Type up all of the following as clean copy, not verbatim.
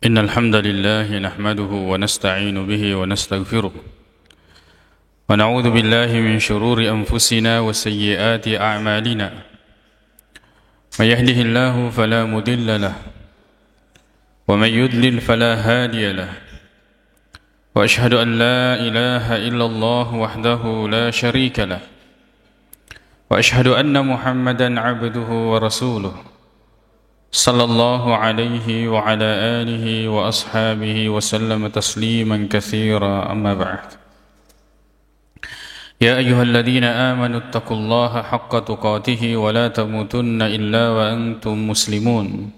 إن الحمد لله نحمده ونستعين به ونستغفره ونعوذ بالله من شرور أنفسنا وسيئات أعمالنا من يهده الله فلا مضل له ومن يضلل فلا هادي له وأشهد أن لا إله إلا الله وحده لا شريك له وأشهد أن محمدا عبده ورسوله صلى الله عليه وعلى آله وأصحابه وسلم تسليما كثيرا أما بعد يا أيها الذين آمنوا اتقوا الله حق تقاته ولا تموتن إلا وأنتم مسلمون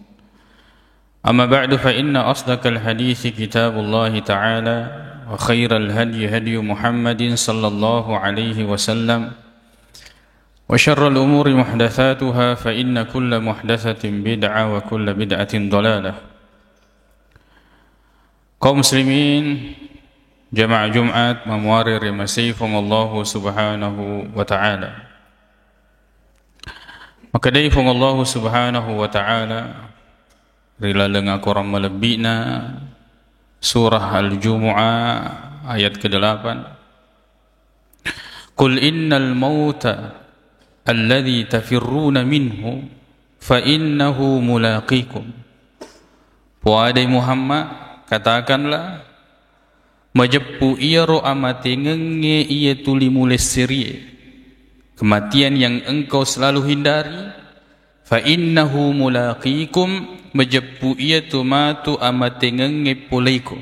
أما بعد فإن أصدق الحديث كتاب الله تعالى وخير الهدي هدي محمد صلى الله عليه وسلم وشر الأمور محدثاتها فإن كل محدثة بدعة وكل بدعة ضلالة. Kaum muslimin jamaah Jumat memuarir masifum Allah subhanahu wa ta'ala. Maka daifum Allah subhanahu wa ta'ala rila lenga korang melebina surah Al-Jumu'ah ayat ke-8. Qul innal mauta alladhi tafirruna minhu fa innahu mulaqikum. Wahai Muhammad, katakanlah majappu ia ro amati ngenge ia tuli mules serie kematian yang engkau selalu hindari. Fa innahu mulaqikum, majappu ia tu matu amati ngenge pulaiku,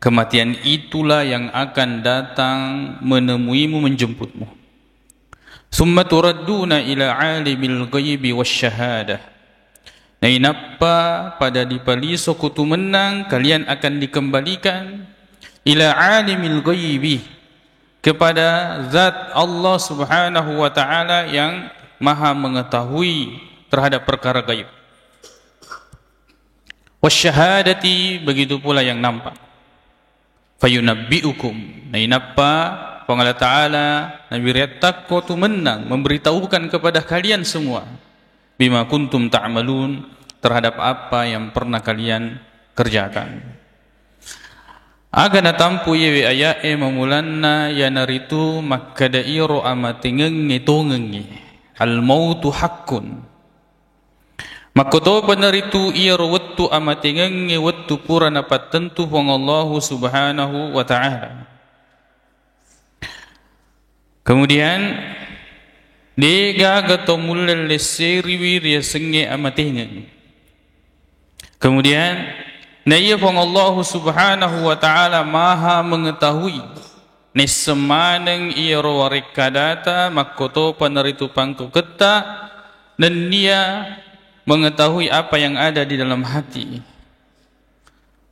kematian itulah yang akan datang menemuimu, menjemputmu. Summa turadduna ila alimil ghaibi wasyahadah. Nainapa pada dipaliso kutu menang kalian akan dikembalikan ila alimil ghaibi, kepada zat Allah subhanahu wa ta'ala yang maha mengetahui terhadap perkara gaib. Wasyahadati, begitu pula yang nampak. Fayunabbi'ukum, nainapa Allah Ta'ala Nabi Riyatak tu menang memberitahukan kepada kalian semua bima kuntum ta'malun, terhadap apa yang pernah kalian kerjakan. Agana tampu yewe ayae memulanna yanaritu makkadairo amatingenge tongenge al mautu haqqun. Makoto penaritu iro wattu amatingenge wattu purana patentu wong Allah subhanahu wa ta'ala. Kemudian dega gato mulal leseriwi ria senge amatingan. Kemudian naya pong Allah subhanahu wa ta'ala maha mengetahui nesemaneng iro warikadata makoto panaritu pangku keta, dan dia mengetahui apa yang ada di dalam hati.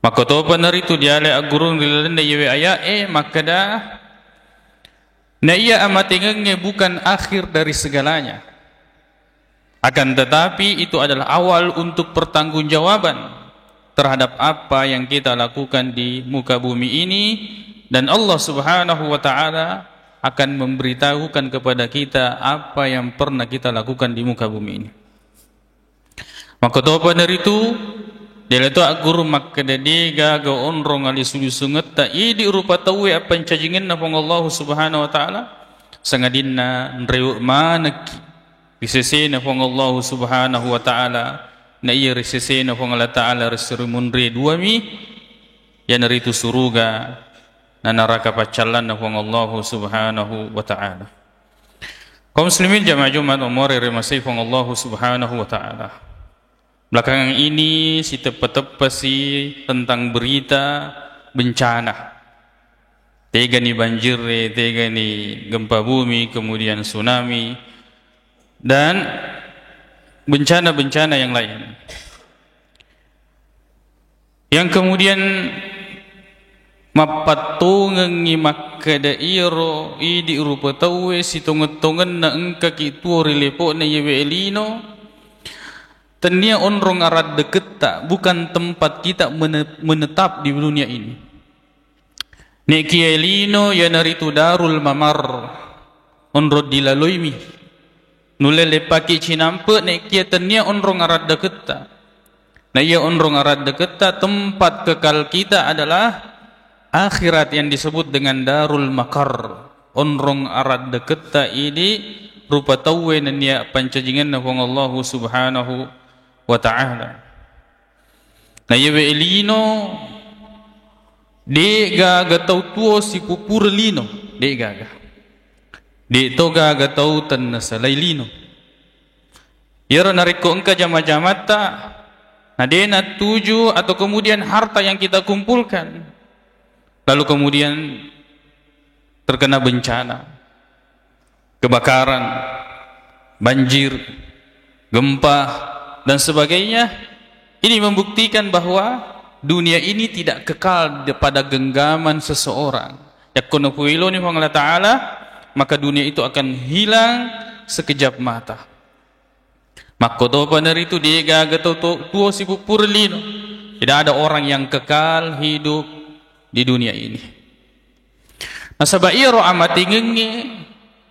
Makoto panaritu diale agurun rilanda yewe ayae makada na ia amatingenge bukan akhir dari segalanya, akan tetapi itu adalah awal untuk pertanggungjawaban terhadap apa yang kita lakukan di muka bumi ini, dan Allah subhanahu wa ta'ala akan memberitahukan kepada kita apa yang pernah kita lakukan di muka bumi ini. Maka topa dari itu dia leto aguru makkadadiga ga onrong ali sulusunget ta idi rupa tawe apa cajingin na pong Allah subhanahu wa ta'ala sangadinna nrew manaki risese na pong Allah subhanahu wa ta'ala na iya risese na pong Allah ta'ala resirumun re duami yan ritu suruga na naraka pacalan na pong Allah subhanahu wa ta'ala. Kaum muslimin jamaah Jumat umuri remasai pong Allah subhanahu wa ta'ala. Belakangan ini si tepa-tepa si tentang berita bencana. Tega ni banjir, tega ni gempa bumi, kemudian tsunami, dan bencana-bencana yang lain. Yang kemudian mapatungangi makadairo idi rupa tawe si tonget-tongen na engka kitu rilepo na yewe elino. Tenia onrong arad deket tak, bukan tempat kita menetap di dunia ini. Neki elino yanaritu darul mamar onrod dilaloimi. Nulele paki cinampe neki tenia onrong arad deket tak. Nah ia onrong arad deketa tempat kekal kita adalah akhirat yang disebut dengan darul makar. Onrong arad deketa ini rupa tauwe nanya pancajingan na Allah subhanahu wa ta'ala. Nah ia elino de gaga tau tuo si pupur lino de gaga. De to gaga tau tan salai lino. Ia nariko engka jama-jamata. Nah dena tuju atau kemudian harta yang kita kumpulkan, lalu kemudian terkena bencana, kebakaran, banjir, gempa dan sebagainya. Ini membuktikan bahwa dunia ini tidak kekal pada genggaman seseorang. Yakunu fuiluni Allah Ta'ala, maka dunia itu akan hilang sekejap mata. Makoto paner itu dia gaga tuo si pupurlino. Tidak ada orang yang kekal hidup di dunia ini. Nasabairo amati ngenge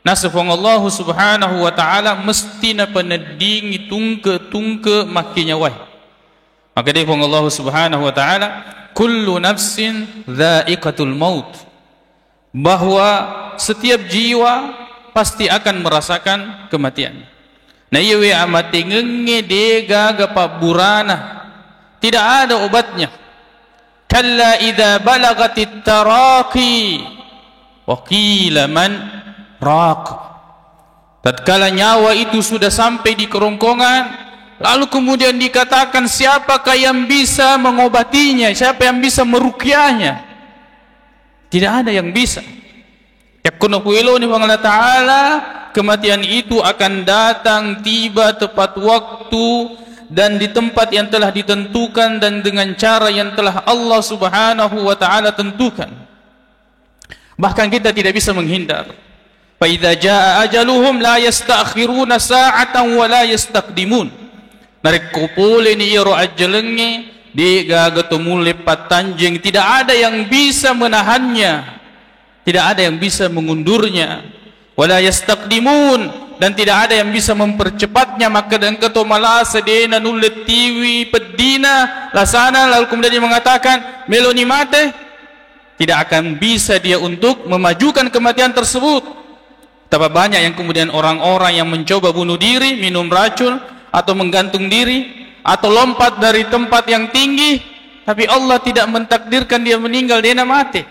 nasafong Allah subhanahu wa ta'ala mesti na penedingi tungke makinya wai. Maka dia fong Allah subhanahu wa ta'ala kullu nafsin dha'iqatul maut, bahwa setiap jiwa pasti akan merasakan kematian. Nah iwe amati ngenge dega gapa burana, tidak ada obatnya. Kalla idza balagatit taraqi wa qila man raq. Tatkala nyawa itu sudah sampai di kerongkongan, lalu kemudian dikatakan siapakah yang bisa mengobatinya, siapa yang bisa meruqyahnya? Tidak ada yang bisa. Yakunu fuiluni wa ta'ala, kematian itu akan datang tiba tepat waktu dan di tempat yang telah ditentukan dan dengan cara yang telah Allah subhanahu wa ta'ala tentukan. Bahkan kita tidak bisa menghindar. Fa idza jaa ajaluhum la yasta'khiruna sa'atan wa la yastaqdimun. Narik kupule ni iro ajalenge di gagatumul lepat tanjing, tidak ada yang bisa menahannya, tidak ada yang bisa mengundurnya. Wala yastaqdimun, dan tidak ada yang bisa mempercepatnya. Maka dan ketomala sedena nulet tiwi pedina lasana, lalu kemudian dia mengatakan meloni mate, tidak akan bisa dia untuk memajukan kematian tersebut. Betapa banyak yang kemudian orang-orang yang mencoba bunuh diri, minum racun atau menggantung diri atau lompat dari tempat yang tinggi, tapi Allah tidak mentakdirkan dia meninggal, dia mati.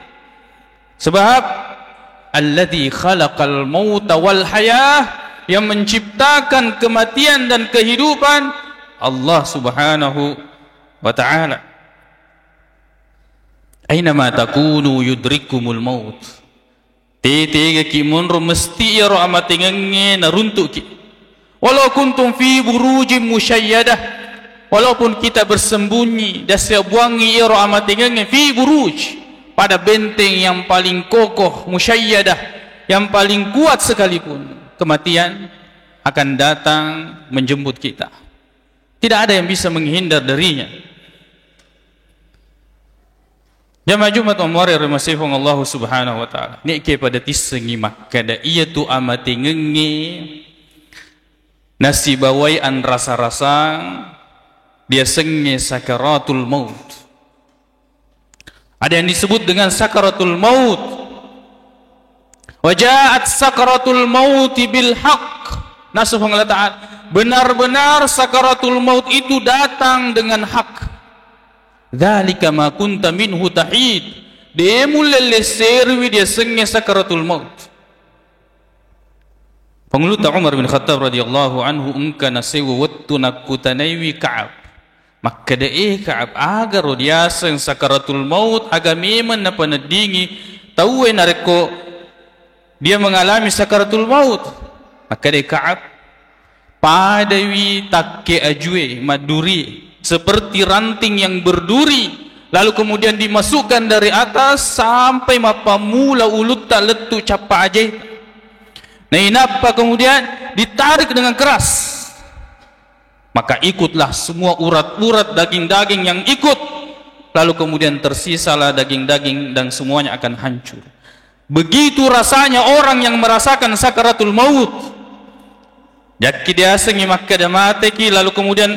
Sebab alladzi khalaqal mauta wal hayah, yang menciptakan kematian dan kehidupan, Allah subhanahu wa ta'ala. Ainama takunu yudrikumul maut. Tete ki monro mesti iro amati ngenge naruntuk ki. Walau kuntum fi burujim musyayyadah, walaupun kita bersembunyi dan sebuangi iro amati ngenge fi buruj, pada benteng yang paling kokoh, musyayyadah, yang paling kuat sekalipun, kematian akan datang menjemput kita. Tidak ada yang bisa menghindar darinya. Jamaah Jumat Umar Ramasifung Allah subhanahu wa ta'ala ni kepada tisengi makada ia tu amati ngenge nasi bawai an rasa-rasa dia senge sakaratul maut. Ada yang disebut dengan sakaratul maut. Wajaat sakaratul maut bil haqq. Nasufung Allah ta'ala, benar-benar sakaratul maut itu datang dengan hak. Dzalika ma kunta minhu tahid. Dia mulai serwi dia senge sakaratul maut. Penguluta Umar bin Khattab radhiyallahu anhu engka nasewu wattu nakutanaiwi Ka'ab. Maka da'ih Ka'ab agar dia seng sakaratul maut aga memang na panadingi tauwe nareko dia mengalami sakaratul maut. Maka da'ih Ka'ab padawi takke ajwe maduri seperti ranting yang berduri, lalu kemudian dimasukkan dari atas sampai mapamula ulut tak letu capa aja. Nah inapa kemudian ditarik dengan keras, maka ikutlah semua urat-urat daging-daging yang ikut, lalu kemudian tersisalah daging-daging dan semuanya akan hancur. Begitu rasanya orang yang merasakan sakaratul maut. Jaki dia sengi maka dah mati ki, lalu kemudian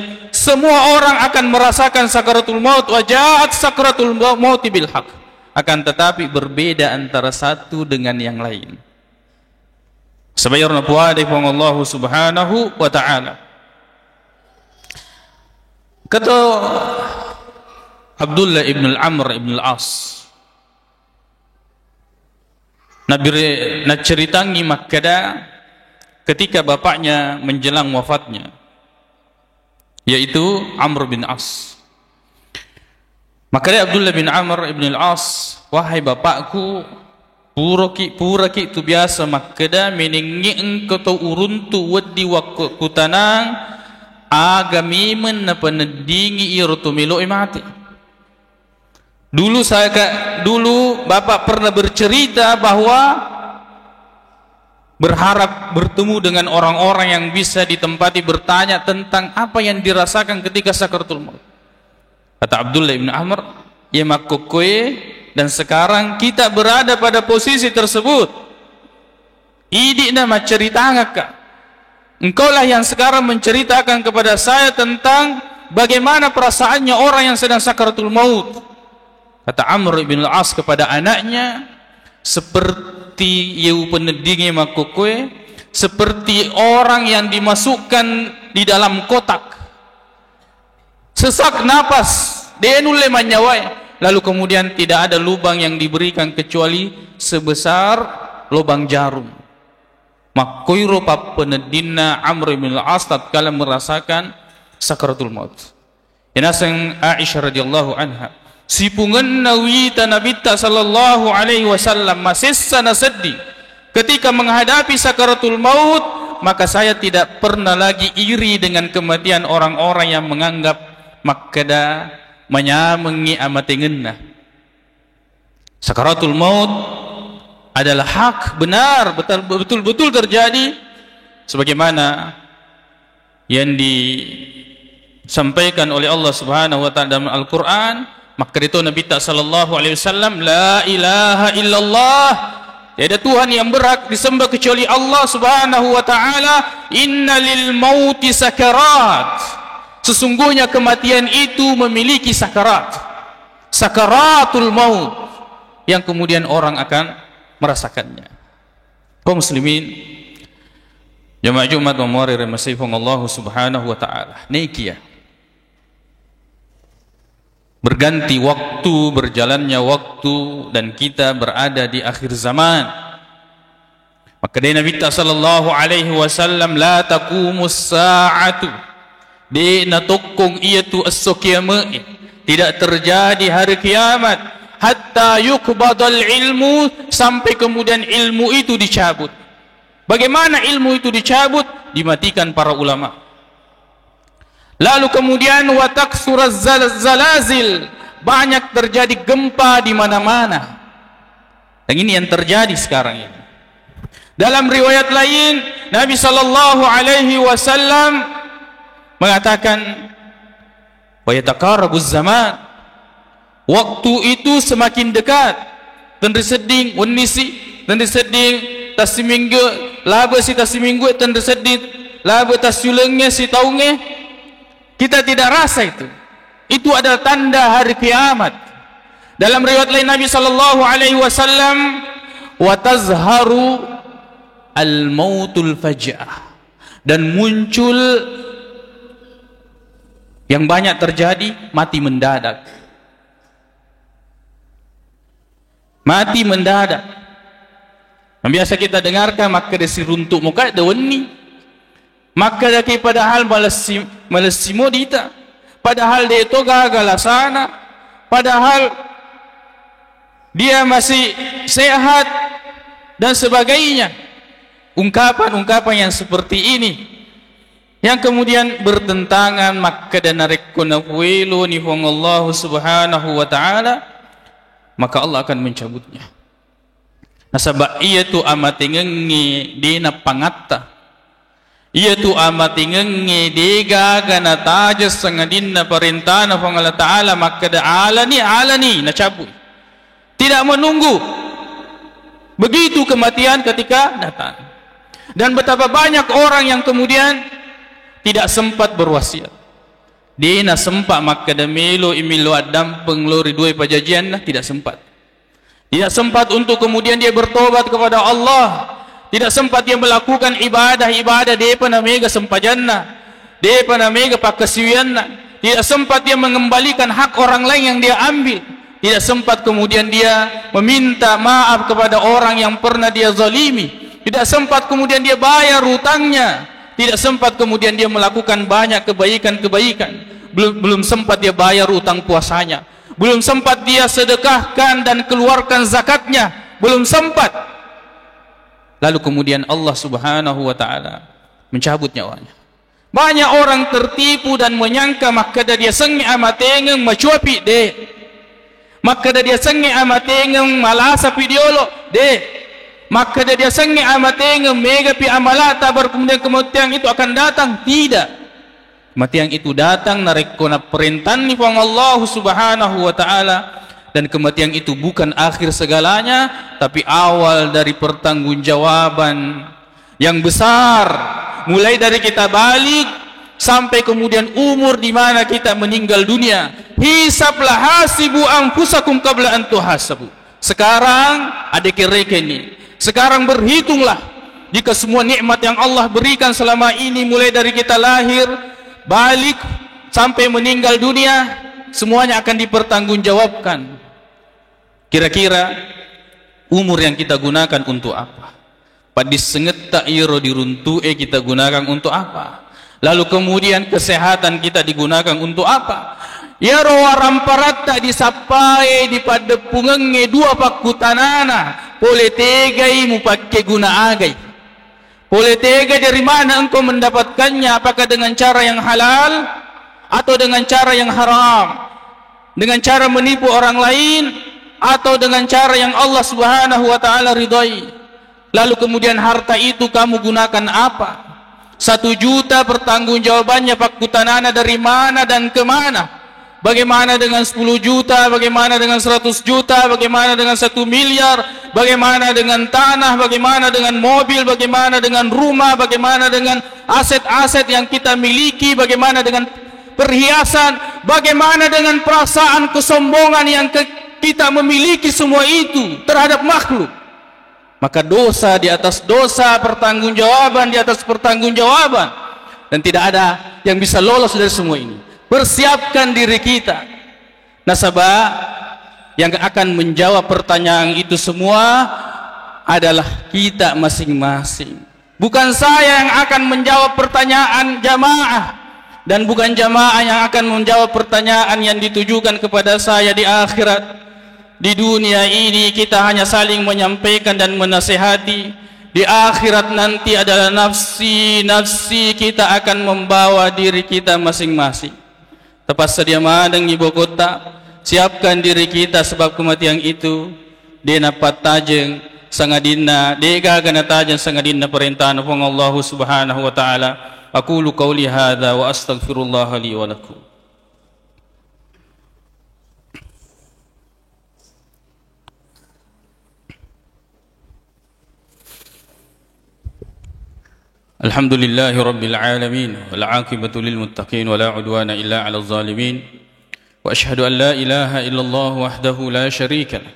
Semua orang akan merasakan sakaratul maut, wa ja'at sakaratul maut bil haq. Akan tetapi berbeda antara satu dengan yang lain. Sabayarna puade pong Allah Subhanahu wa ta'ala. Kata Abdullah ibn al-Amr ibn al-As, nak ceritangi Makkada ketika bapaknya menjelang wafatnya, yaitu Amr bin As. Maka dia Abdullah bin Amr ibn al-As, wahai bapakku, pura ki itu biasa Makkada meningi engkau tu uruntu wadi waktu tanang agamimen na panedingi irutu milo mati. Dulu bapak pernah bercerita bahwa berharap bertemu dengan orang-orang yang bisa ditempati bertanya tentang apa yang dirasakan ketika sakaratul maut. Kata Abdullah bin Amr, ya makokoe, dan sekarang kita berada pada posisi tersebut. Idi nama cerita ngaka. Engkaulah yang sekarang menceritakan kepada saya tentang bagaimana perasaannya orang yang sedang sakaratul maut. Kata Amr bin al-As kepada anaknya, seperti yeu penedingi makukue, seperti orang yang dimasukkan di dalam kotak, sesak napas, denule manyawai, lalu kemudian tidak ada lubang yang diberikan kecuali sebesar lubang jarum. Makoiro pa penedina Amr bin al-As tatkala merasakan sakaratul maut. Inasang Aisyah radhiyallahu anha, sipungan nawita nabita sallallahu alaihi wasallam masissa nasaddi, ketika menghadapi sakaratul maut, maka saya tidak pernah lagi iri dengan kematian orang-orang yang menganggap Makkada menyamengi amatingenna. Sakaratul maut adalah hak, benar, betul-betul terjadi sebagaimana yang disampaikan oleh Allah Subhanahu wa taala dalam Al-Qur'an. Maka itu Nabi sallallahu alaihi wasallam, la ilaha illallah, tiada Tuhan yang berhak disembah kecuali Allah Subhanahu wa taala. Inna lil mauti sakarat, sesungguhnya kematian itu memiliki sakarat, sakaratul maut, yang kemudian orang akan merasakannya. Kaum muslimin, jamaah Jumat wa muarir masifung Allah Subhanahu wa taala. Nikia berganti waktu, berjalannya waktu, dan kita berada di akhir zaman. Maka dari Nabi sallallahu alaihi wasallam, la taqumus sa'atu, di natukung iatu as-suqiyamah, tidak terjadi hari kiamat, hatta yukbadal ilmu, sampai kemudian ilmu itu dicabut. Bagaimana ilmu itu dicabut? Dimatikan para ulama. Lalu kemudian wataksuraz zalazil, banyak terjadi gempa di mana-mana. Dan ini yang terjadi sekarang ini. Dalam riwayat lain, Nabi sallallahu alaihi wasallam mengatakan, wa yatakarabuz zaman, waktu itu semakin dekat. Tanda seding wanisi, tanda seding tasiminggu, laba si tasiminggu, tanda seding laba tasulengnya si taungnya. Kita tidak rasa itu. Itu adalah tanda hari kiamat. Dalam riwayat lain Nabi sallallahu alaihi wasallam, wa tazharu al-mautul faj'ah, dan muncul yang banyak terjadi, mati mendadak. Mati mendadak. Yang biasa kita dengarkan, maka desi runtuk muka dawani, maka daki padahal malasimo dita, padahal dia itu gagal sana, padahal dia masih sehat dan sebagainya. Ungkapan-ungkapan yang seperti ini yang kemudian bertentangan, maka dan narekkunafuilu nifung Allah Subhanahu wa taala, maka Allah akan mencabutnya. Nasabah ia tu amatingengi dina pangatta, ia tu amatingengi dega gana tajas sangadinna perintahna fang Allah taala, maka da alani nacabut, tidak menunggu. Begitu kematian ketika datang. Dan betapa banyak orang yang kemudian tidak sempat berwasiat, Dia na sempat maka melo imilo adam penglori dua pajajian nah, tidak sempat. Tidak sempat untuk kemudian dia bertobat kepada Allah. Tidak sempat dia melakukan ibadah-ibadah dia pada mega sempajanna. Dia pada mega pakasiwianna. Tidak sempat dia mengembalikan hak orang lain yang dia ambil. Tidak sempat kemudian dia meminta maaf kepada orang yang pernah dia zalimi. Tidak sempat kemudian dia bayar hutangnya. Tidak sempat kemudian dia melakukan banyak kebaikan-kebaikan. Belum sempat dia bayar hutang puasanya. Belum sempat dia sedekahkan dan keluarkan zakatnya. Belum sempat. Lalu kemudian Allah Subhanahu wa taala mencabut nyawanya. Banyak orang tertipu dan menyangka maka dia sengi amatengeng macuapi de. Maka dia sengi amatengeng malasa pidiolo de. Maka dia sengi amatengeng mega pi amalata bar kemudian itu akan datang. Tidak. Kematian itu datang narekona perintah ni Allah Subhanahu wa taala. Dan kematian itu bukan akhir segalanya, tapi awal dari pertanggungjawaban yang besar. Mulai dari kita balik sampai kemudian umur di mana kita meninggal dunia. Hisablah hasibu anfusakum qabla an tuhasabu. Sekarang ada kerekeni. Sekarang berhitunglah jika semua nikmat yang Allah berikan selama ini mulai dari kita lahir, balik sampai meninggal dunia, semuanya akan dipertanggungjawabkan. Kira-kira umur yang kita gunakan untuk apa? Padis senget tak iro diruntuke kita gunakan untuk apa? Lalu kemudian kesehatan kita digunakan untuk apa? Ya rawaram paratta disapai di pada pungenge dua pakutanana. Pole tegai mu pakai guna agai. Pole tegai dari mana engkau mendapatkannya? Apakah dengan cara yang halal atau dengan cara yang haram? Dengan cara menipu orang lain atau dengan cara yang Allah Subhanahu wa taala ridai. Lalu kemudian harta itu kamu gunakan apa? 1 juta pertanggungjawabannya pakutanana dari mana dan kemana? Bagaimana dengan 10 juta? Bagaimana dengan 100 juta? Bagaimana dengan 1 miliar? Bagaimana dengan tanah? Bagaimana dengan mobil? Bagaimana dengan rumah? Bagaimana dengan aset-aset yang kita miliki? Bagaimana dengan perhiasan? Bagaimana dengan perasaan kesombongan yang kita memiliki semua itu terhadap makhluk? Maka dosa di atas dosa, pertanggungjawaban di atas pertanggungjawaban, dan tidak ada yang bisa lolos dari semua ini. Persiapkan diri kita. Nasabah yang akan menjawab pertanyaan itu semua adalah kita masing-masing. Bukan saya yang akan menjawab pertanyaan jamaah, dan bukan jamaah yang akan menjawab pertanyaan yang ditujukan kepada saya di akhirat. Di dunia ini kita hanya saling menyampaikan dan menasihati. Di akhirat nanti adalah nafsi kita akan membawa diri kita masing-masing. Tepat sedia madang ibu kota, siapkan diri kita sebab kematian itu dia napat tajeng sangadina dega gana tajeng sangadina perintahan Allah Subhanahu wa taala. Aqulu qauli hadza wa astaghfirullah li wa lakum. Alhamdulillahi Rabbil Alamin wal aqibatu lil muttaqin wa la udwana illa 'alal zalimin wa ashhadu an la ilaha illallah wahdahu la syarika lah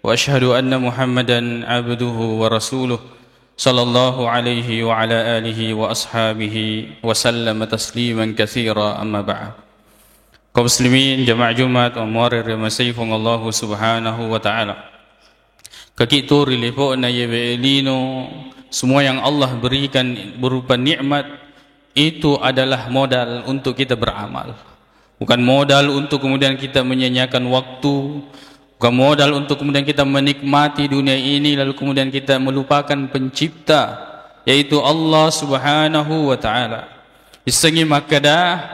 wa ashhadu anna Muhammadan 'abduhu wa rasuluh sallallahu alaihi wa ala alihi wa ashabihi wa sallama tasliman katsira amma ba'd. Kaum muslimin jamaah Jumat wa muarir masayfung Allah Subhanahu wa taala. Kakitu rilepo na yebelino. Semua yang Allah berikan berupa nikmat itu adalah modal untuk kita beramal. Bukan modal untuk kemudian kita menyanyiakan waktu, bukan modal untuk kemudian kita menikmati dunia ini lalu kemudian kita melupakan pencipta yaitu Allah Subhanahu wa taala. Isengi makada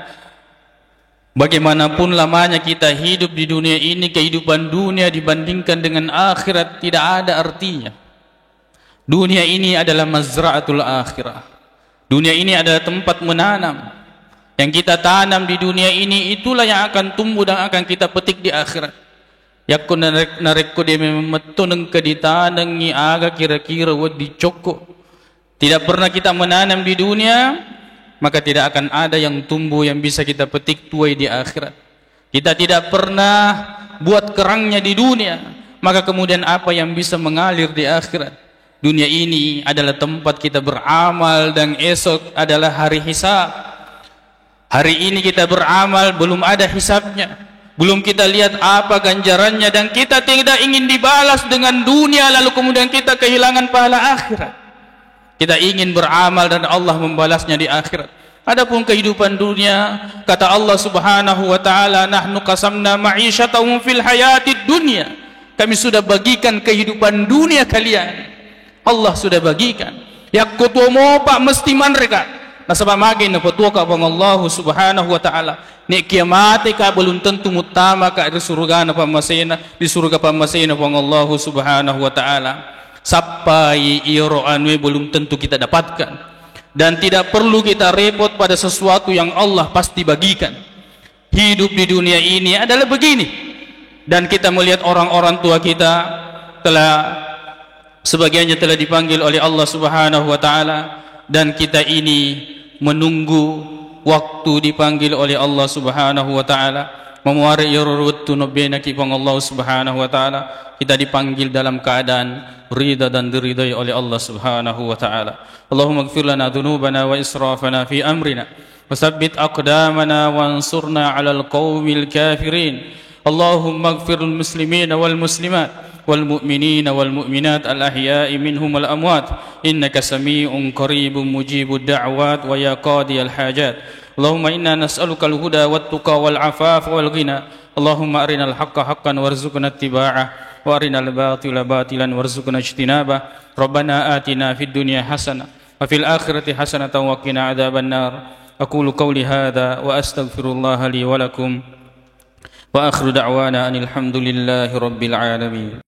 bagaimanapun lamanya kita hidup di dunia ini, kehidupan dunia dibandingkan dengan akhirat tidak ada artinya. Dunia ini adalah mazra'atul akhirah. Dunia ini adalah tempat menanam. Yang kita tanam di dunia ini itulah yang akan tumbuh dan akan kita petik di akhirat. Yakun narekko dia memetuneng ke ditanangi aga kira-kira wad dicokok. Tidak pernah kita menanam di dunia maka tidak akan ada yang tumbuh yang bisa kita petik tuai di akhirat. Kita tidak pernah buat kerangnya di dunia, maka kemudian apa yang bisa mengalir di akhirat? Dunia ini adalah tempat kita beramal dan esok adalah hari hisab. Hari ini kita beramal, belum ada hisabnya, belum kita lihat apa ganjarannya, dan kita tidak ingin dibalas dengan dunia lalu kemudian kita kehilangan pahala akhirat. Kita ingin beramal dan Allah membalasnya di akhirat. Adapun kehidupan dunia, kata Allah Subhanahu wa taala, nahnu qasamna ma'isyatahum fil hayatid dunya. Kami sudah bagikan kehidupan dunia kalian. Allah sudah bagikan. Yak kutu mo pak mesti mereka. Nasabah magi na petua ka bang Allah Subhanahu wa taala. Ni kiamat ka belum tentu mutama ka di surga na pamasena, di surga pamasena bang Allah Subhanahu wa taala. Sampai iro anwe belum tentu kita dapatkan. Dan tidak perlu kita repot pada sesuatu yang Allah pasti bagikan. Hidup di dunia ini adalah begini. Dan kita melihat orang-orang tua kita sebagiannya telah dipanggil oleh Allah Subhanahu wa taala, dan kita ini menunggu waktu dipanggil oleh Allah Subhanahu wa taala. Memuari yuruttu nabiyana kipang Allah Subhanahu wa taala. Kita dipanggil dalam keadaan ridha dan diridai oleh Allah Subhanahu wa taala. Allahumma ighfir lana dhunubana wa israfana fi amrina wa tsabbit aqdamana wansurna 'alal qaumil kafirin. Allahumma ighfir lil muslimina wal muslimat wal mu'minina wal mu'minat al ahya'i minhum wal amwat innaka samii'un qaribun mujibud da'wat wa ya qadiyal hajat. Allahumma inna nas'aluka al huda wat tuqa wal afafa wal ghina. Allahumma arinal haqqa haqqan warzuqna ittiba'ah wa arinal batila batilan warzuqna ijtinabah. Rabbana atina fid dunya hasanah wa fil akhirati hasanatan wa qina adzaban nar. Aqulu qawli hadza wa astaghfirullaha li wa lakum wa akhiru da'wana anil hamdulillahi rabbil alamin.